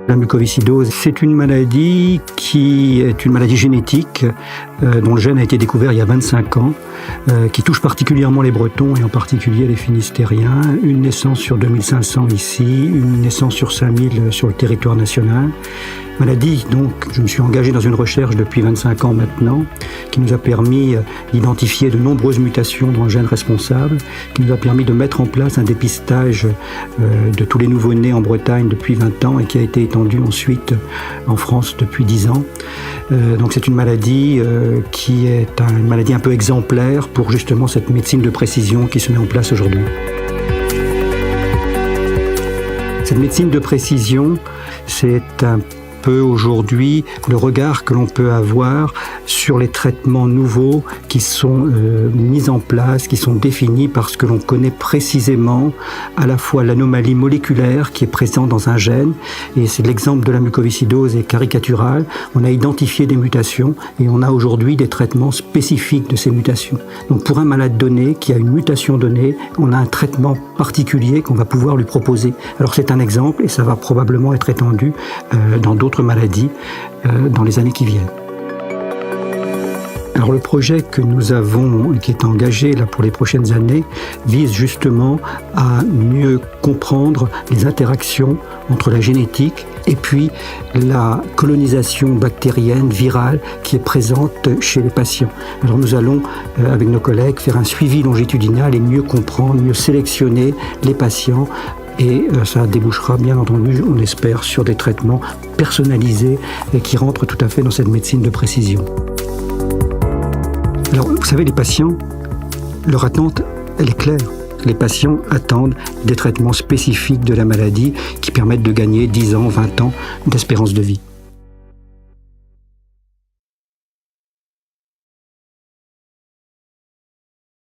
La mucoviscidose, c'est une maladie qui est une maladie génétique dont le gène a été découvert il y a 25 ans, qui touche particulièrement les Bretons et en particulier les Finistériens. Une naissance sur 2500 ici, une naissance sur 5000 sur le territoire national. Maladie, donc, je me suis engagé dans une recherche depuis 25 ans maintenant, qui nous a permis d'identifier de nombreuses mutations dans le gène responsable, qui nous a permis de mettre en place un dépistage de tous les nouveau-nés en Bretagne depuis 20 ans et qui a été étendu ensuite en France depuis 10 ans. Donc c'est une maladie qui est une maladie un peu exemplaire pour justement cette médecine de précision qui se met en place aujourd'hui. Cette médecine de précision, c'est un peu aujourd'hui le regard que l'on peut avoir sur les traitements nouveaux qui sont mis en place, qui sont définis parce que l'on connaît précisément à la fois l'anomalie moléculaire qui est présente dans un gène, et c'est l'exemple de la mucoviscidose est caricatural. On a identifié des mutations et on a aujourd'hui des traitements spécifiques de ces mutations. Donc pour un malade donné qui a une mutation donnée, on a un traitement particulier qu'on va pouvoir lui proposer. Alors c'est un exemple et ça va probablement être étendu dans d'autres maladies dans les années qui viennent. Alors le projet que nous avons, qui est engagé là pour les prochaines années, vise justement à mieux comprendre les interactions entre la génétique et puis la colonisation bactérienne, virale, qui est présente chez les patients. Alors nous allons, avec nos collègues, faire un suivi longitudinal et mieux comprendre, mieux sélectionner les patients. Et ça débouchera bien entendu, on espère, sur des traitements personnalisés et qui rentrent tout à fait dans cette médecine de précision. Alors, vous savez, les patients, leur attente, elle est claire. Les patients attendent des traitements spécifiques de la maladie qui permettent de gagner 10 ans, 20 ans d'espérance de vie.